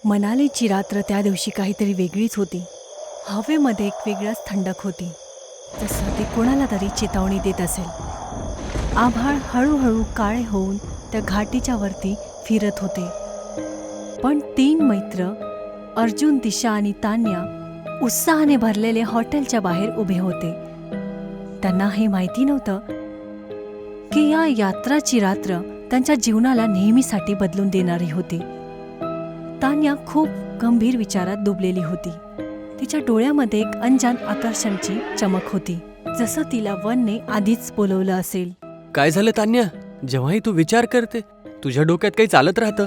मनालीची रात्र त्या दिवशी काहीतरी वेगळीच होती. हवेमध्ये एक वेगळाच थंडक होती, जसं ते कोणाला तरी चेतावणी देत असेल. आभाळ हळूहळू काळे होऊन त्या घाटीच्या वरती फिरत होते. पण 3 मैत्र अर्जुन, दिशा आणि तान्या उत्साहाने भरलेले हॉटेलच्या बाहेर उभे होते. त्यांना हे माहिती नव्हतं की या यात्राची रात्र त्यांच्या जीवनाला नेहमीसाठी बदलून देणारी होती. तान्या खूप गंभीर विचारात डुबलेली होती. तिच्या डोळ्यामध्ये एक अनजान आकर्षणाची चमक होती, जसं तिला वनने आधीच बोलवलं असेल. काय झालं तान्या? जेव्हाही तू विचार करते तुझ्या डोक्यात काही चालत राहतं.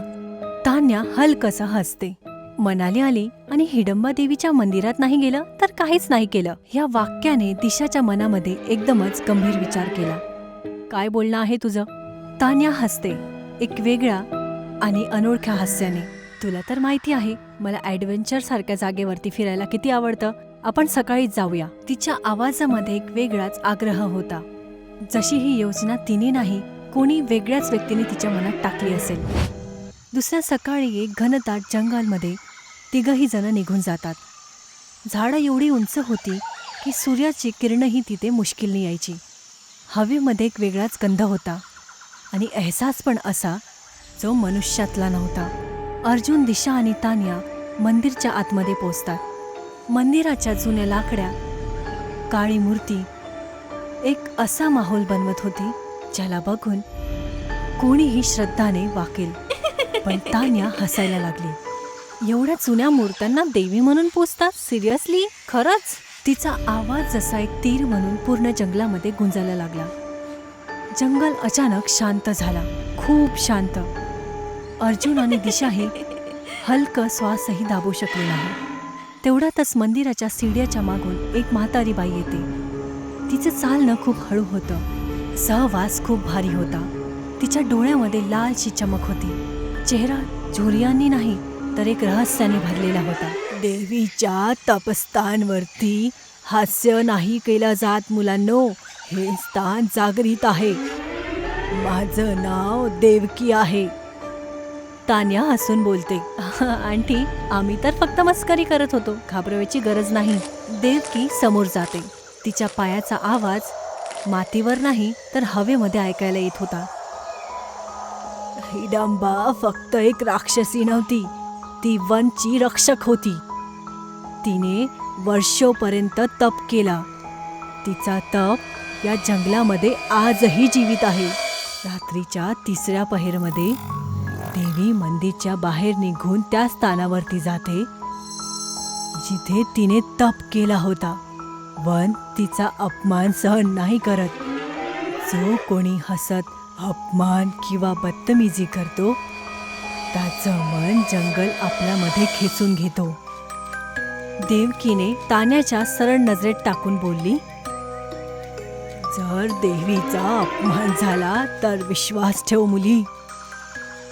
तान्या हलकसं हसते. मनाली आली आणि हिडंबा देवीच्या मंदिरात नाही गेलं तर काहीच नाही केलं. या वाक्याने दिशाच्या मनामध्ये एकदमच गंभीर विचार केला. काय बोलणं आहे तुझं? तान्या हसते, एक वेगळ्या आणि अनोळख्या हास्याने. तुला तर माहिती आहे मला ॲडव्हेंचर सारख्या जागेवरती फिरायला किती आवडतं. आपण सकाळीच जाऊया. तिच्या आवाजामध्ये एक वेगळाच आग्रह होता, जशी ही योजना तिने नाही, कोणी वेगळ्याच व्यक्तीने तिच्या मनात टाकली असेल. दुसऱ्या सकाळी एक घनदाट जंगलमध्ये 3घी जण निघून जातात. झाडं एवढी उंच होती की सूर्याची किरणही तिथे मुश्किलने यायची. हवेमध्ये एक वेगळाच गंध होता आणि एहसास पण असा जो मनुष्यातला नव्हता. अर्जुन, दिशा आणि तान्या मंदिरच्या आतमध्ये पोचतात. मंदिराच्या जुन्या लाकड्या काळी मूर्ती एक असा माहोल बनवत होती ज्याला बघून कोणीही श्रद्धाने वाकेल. पण तान्या हसायला लागली. एवढ्या जुन्या मूर्त्यांना देवी म्हणून पूजतात? सिरियसली? खरंच? तिचा आवाज जसा एक तीर म्हणून पूर्ण जंगलामध्ये गुंजायला लागला. जंगल अचानक शांत झाला, खूप शांत. अर्जुन आणि दिशाही हलकं श्वासही दाबू शकले नाही. तेवढ्यातच मंदिराच्या सीड्याच्या मागून एक म्हातारी बाई येते. तिचं चालणं खूप हळू होतं, सहवास खूप भारी होता. तिच्या डोळ्यामध्ये लालशी चमक होती. चेहरा झुरियांनी नाही तर एक रहस्याने भरलेला होता. देवीच्या तपस्थानवरती हास्य नाही केलं जात मुलांनो, हे स्थान जागृत आहे. माझं नाव देवकी आहे. तान्या हसून बोलते. आंटी, आम्ही तर फक्त मस्करी करत होतो, घाबरवायची गरज नाही. देवकी समोर जाते. तिच्या पायाचा आवाज मातीवर नाही तर हवेमध्ये ऐकायला येत होता. हिडंबा फक्त एक राक्षसी नव्हती, ती वनची रक्षक होती. तिने वर्षोपर्यंत तप केला. तिचा तप या जंगलामध्ये आजही जीवित आहे. रात्रीच्या 3ऱ्या पहरमध्ये देवी मंदिरच्या बाहेर निघून त्या स्थानावरती जाते जिथे तिने तप केला होता. वन तिचा अपमान सहन नाही करत. जो कोणी हसत अपमान किंवा बदतमीजी करतो त्याचं मन जंगल आपल्यामध्ये खेचून घेतो. देवकीने तान्याच्या सरळ नजरेत टाकून बोलली, जर देवीचा अपमान झाला तर विश्वास ठेव मुली,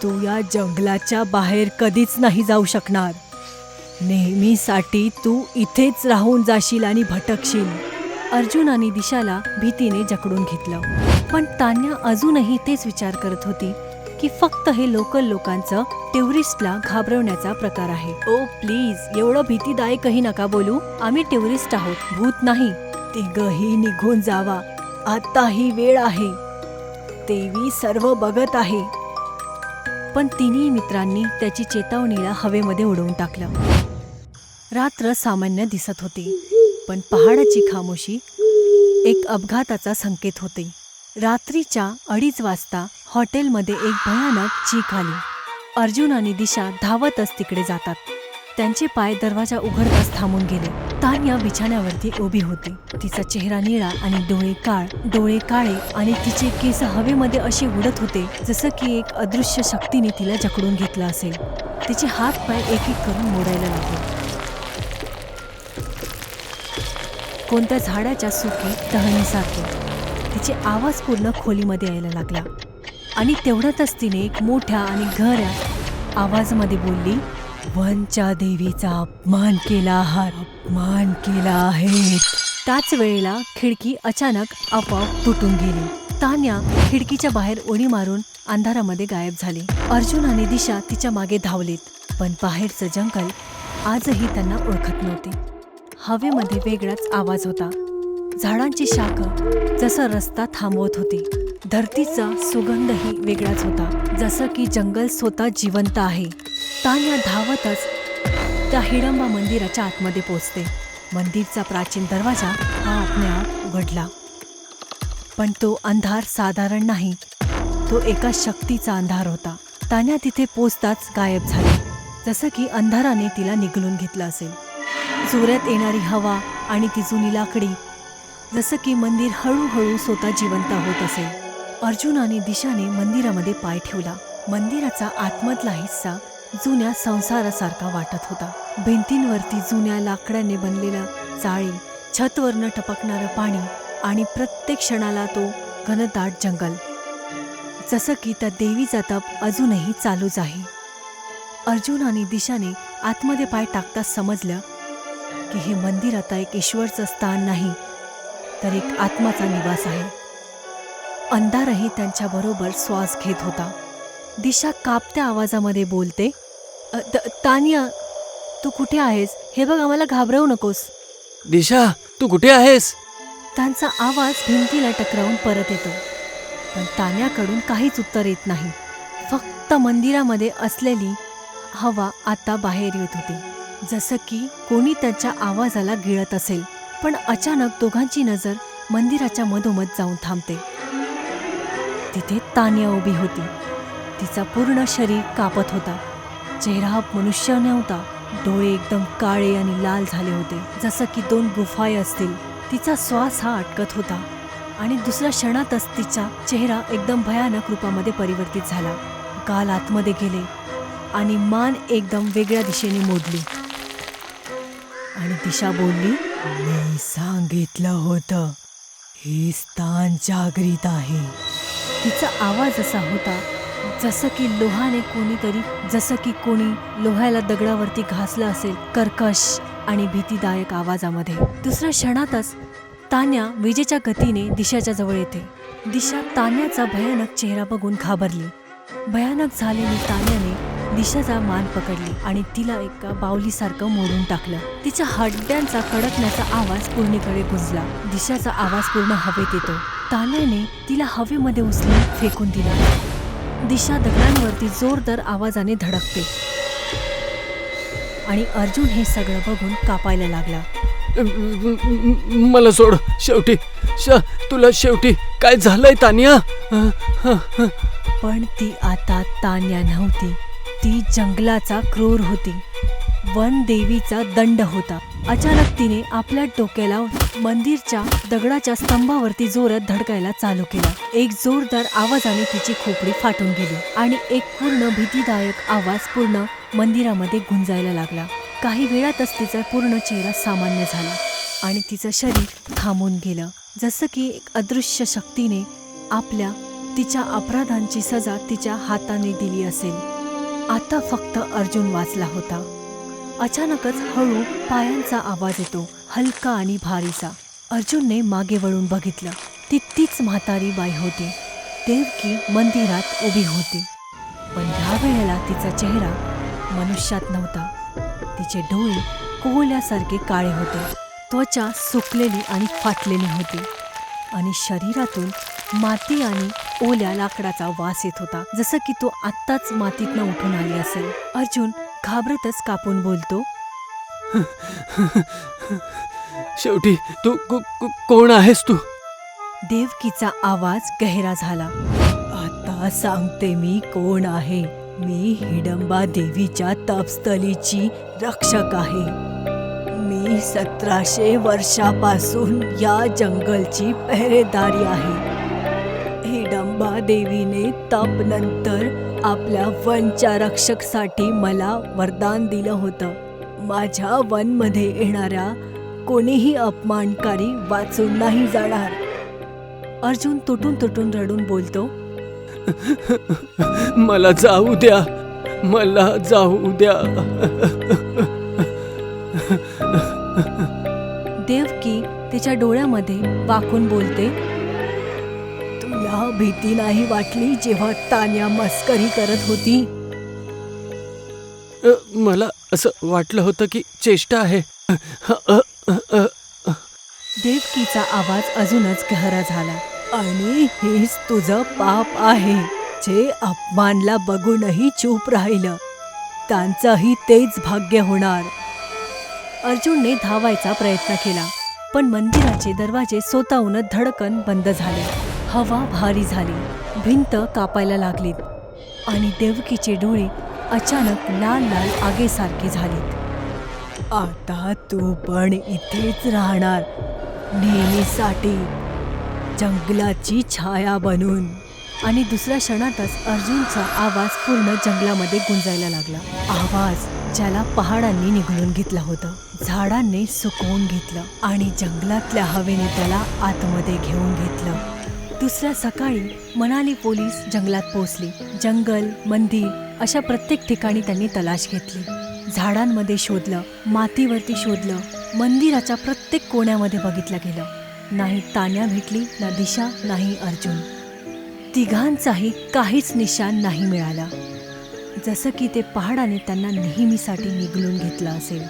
तू या जंगलाच्या बाहेर कधीच नाही जाऊ शकणार. नेहमीसाठी तू इथेच राहून जाशील आणि भटकशील. अर्जुन आणि दिशाला भीतीने जकडून घेतलं. पण तान्या अजूनही तेच विचार करत होती की फक्त हे लोकल लोकांचं टुरिस्टला घाबरवण्याचा प्रकार आहे. ओ प्लीज, एवढं भीतीदायकही नका बोलू. आम्ही टुरिस्ट आहोत, भूत नाही. 3घही निघून जावा, आता ही वेळ आहे. देवी सर्व बघत आहे. पण तिन्ही मित्रांनी त्याची चेतावणीला हवेमध्ये उडवून टाकलं. रात्र सामान्य दिसत होती, पण पहाडाची खामोशी एक अपघाताचा संकेत होते. रात्रीच्या 2:30 वाजता हॉटेलमध्ये एक भयानक चीख आली. अर्जुन आणि दिशा धावतच तिकडे जातात. त्यांचे पाय दरवाजा उघडताच थांबून गेले. तान्या बिछाण्यावरती उभी होती. तिचा चेहरा निळा आणि डोळे काळे आणि तिचे केस हवेमध्ये असे उडत होते जसं की एक अदृश्य शक्तीने तिला जकडून घेतलं असेल. तिचे हात पाय एक एक करून मोडायला लागले. कोणत्या झाडाच्या सुकी टहणीसारखे तिचे आवाज पूर्ण खोलीमध्ये यायला लागला. आणि तेवढ्यातच तिने एक मोठ्या आणि घऱ्या आवाजामध्ये बोलली, वनच्या देवीचा अपमान केला आहे. त्याच वेळेला खिडकी अचानक आपोआप तुटून गेली. तान्या खिडकीच्या बाहेर उडी मारून अंधारामध्ये गायब झाली. अर्जुन आणि दिशा तिच्या मागे धावलेत. पण बाहेरचं जंगल आजही त्यांना ओळखत नव्हते. हवेमध्ये वेगळाच आवाज होता. झाडांची शाखा जसा रस्ता थांबवत होती. धरतीचा सुगंधही वेगळाच होता, जसं की जंगल स्वतः जिवंत आहे. तान्या धावतच त्या हिडंबा मंदिराच्या आतमध्ये पोचते. मंदिरचा प्राचीन दरवाजा हा आपल्याआप उघडला. पण तो अंधार साधारण नाही, तो एका शक्तीचा अंधार होता. तान्या तिथे पोचताच गायब झाली, जसं की अंधाराने तिला निगलून घेतलं असेल. जोरात येणारी हवा आणि ती जुनी लाकडी, जसं की मंदिर हळूहळू स्वतः जिवंत होत असेल. अर्जुन आणि दिशाने मंदिरामध्ये पाय ठेवला. मंदिराचा आतमधला हिस्सा जुन्या संसारासारखा वाटत होता. भिंतींवरती जुन्या लाकडाने बनलेलं जाळी, छतवरनं टपकणारं पाणी आणि प्रत्येक क्षणाला तो घनदाट जंगल, जसं की त्या देवीचा तप अजूनही चालूच आहे. अर्जुन आणि दिशाने आतमध्ये पाय टाकताच समजलं की हे मंदिर आता एक ईश्वरचं स्थान नाही, तर एक आत्माचा निवास आहे. अंधारही त्यांच्याबरोबर श्वास घेत होता. दिशा कापत्या आवाजामध्ये बोलते, तान्या, तू कुठे आहेस? हे बघ, आम्हाला घाबरवू नकोस. दिशा, तू कुठे आहेस? त्यांचा आवाज भिंतीला टकरावून परत येतो, पण तान्याकडून काहीच उत्तर येत नाही. फक्त मंदिरामध्ये असलेली हवा आता बाहेर येत होती, जसं की कोणी त्यांच्या आवाजाला गिळत असेल. पण अचानक दोघांची नजर मंदिराच्या मधोमध जाऊन थांबते. तिथे तान्या उभी होती. तिचा पूर्ण शरीर कापत होता. चेहरा मनुष्य नव्हता. डोळे एकदम काळे आणि लाल झाले होते, जसं की 2 गुफाय असतील. तिचा श्वास हा अटकत होता आणि दुसऱ्या क्षणातच तिचा चेहरा एकदम भयानक रूपामध्ये परिवर्तित झाला. गाल आतमध्ये गेले आणि मान एकदम वेगळ्या दिशेने मोडली. आणि दिशा बोलली, मी सांगितलं होतं, हे स्थान जागृत आहे. तिचा आवाज असा होता जसं की कोणी लोह्याला दगडावरती घासलं असेल, कर्कश आणि भीतीदायक आवाजामध्ये. दुसऱ्या क्षणातच तान्या विजेच्या गतीने दिशाच्या जवळ येते. दिशा तान्याचा भयानक चेहरा बघून घाबरली. भयानक झालेली तान्याने दिशाचा मान पकडली आणि तिला एका बाहुलीसारखं मोडून टाकलं. तिच्या हड्ड्यांचा कडकण्याचा आवाज पूर्णीकडे गुंजला. दिशाचा आवाज पूर्ण हवेत येतो. तान्याने तिला हवेमध्ये उचलून फेकून दिलं. दिशा दगडांवरती जोरदार आवाजाने धडकते आणि अर्जुन हे सगळं बघून कापायला लागला. मला सोड, शेवटी तुला शेवटी काय झालंय तान्या? पण ती आता तान्या नव्हती. ती जंगलाचा क्रूर होती. वन देवीचा दंड होता. अचानक तिने आपल्या डोक्याला मंदिरच्या दगडाच्या स्तंभावरती जोरात धडकायला चालू केला. एक जोरदार आवाजाने तिची खोपडी फाटून गेली आणि एक पूर्ण भीतीदायक आवाज पूर्ण मंदिरामध्ये गुंजायला लागला. काही वेळातच तिचा पूर्ण चेहरा सामान्य झाला आणि तिचं शरीर थांबून गेलं, जसं की एक अदृश्य शक्तीने तिच्या अपराधांची सजा तिच्या हाताने दिली असेल. आता फक्त अर्जुन वाचला होता. अचानकच हळू पायांचा आवाज येतो, हलका आणि भारीसा. अर्जुनने मागे वळून बघितलं. तीच म्हातारी बाई होती. देवकी मंदिरात उभी होती, पण ह्या वेळेला तिचा चेहरा मनुष्यात नव्हता. तिचे डोळे कोहल्यासारखे काळे होते. त्वचा सुकलेली आणि फाटलेली होती आणि शरीरातून माती आणि ओल्या लाकडाचा वास येत होता, जसं की तो आत्ताच मातीतनं उठून आली असेल. अर्जुन घाबरतच कापून बोलतो, शेवटी तू कोण आहेस तू? देवकीचा आवाज गहिरा झाला. आता सांगते मी कोण आहे. मी हिडंबा देवीच्या तपस्थलीची रक्षक आहे. मी 1700 वर्षापासून या जंगलची पहरेदारी आहे. हिडंबा देवीने तप नंतर आपल्या वनच्या रक्षकसाठी मला वरदान दिलं होतं. माझ्या वनमध्ये येणाऱ्या कोणीही अपमानकारी वाचून नाही जाणार. अर्जुन तुटून तुटून रडून बोलतो, मला जाऊ द्या, मला जाऊ द्या. देवकी तिच्या डोळ्यामध्ये वाकून बोलते, तुला भीती नाही वाटली जेव्हा तान्या मस्करी करत होती? मला असं वाटलं होतं की चेष्टा आहे. देवकीचा आवाज अजूनच गहरा झाला. आणि हेच तुझं पाप आहे. जे अपमानला बघूनही चूप राहिलं त्यांचंही तेच भाग्य होणार. अर्जुनने धावायचा प्रयत्न केला, पण मंदिराचे दरवाजे स्वतःहूनच धडकन बंद झाले. हवा भारी झाली, भिंत कापायला लागली आणि देवकीचे डोळे अचानक लाल लाल आगीसारखे झालीत. आता तू पण इथेच राहणार, नेहमीसाठी, जंगलाची छाया बनून. आणि दुसऱ्या क्षणातच अर्जुनचा आवाज पूर्ण जंगलामध्ये गुंजायला लागला. आवाज ज्याला पहाडांनी निघळून घेतला होता, झाडांनी सुकवून घेतलं आणि जंगलातल्या हवेने त्याला आतमध्ये घेऊन घेतलं. दुसऱ्या सकाळी मनाली पोलीस जंगलात पोहोचले. जंगल, मंदिर अशा प्रत्येक ठिकाणी त्यांनी तलाश घेतली. झाडांमध्ये शोधलं, मातीवरती शोधलं, मंदिराच्या प्रत्येक कोण्यामध्ये बघितलं गेलं. नाही तान्या भेटली, ना दिशा, नाही अर्जुन. तिघांचाही काहीच निशाण नाही मिळाला, जसं की ते पहाडाने त्यांना नेहमीसाठी निघळून घेतलं असेल.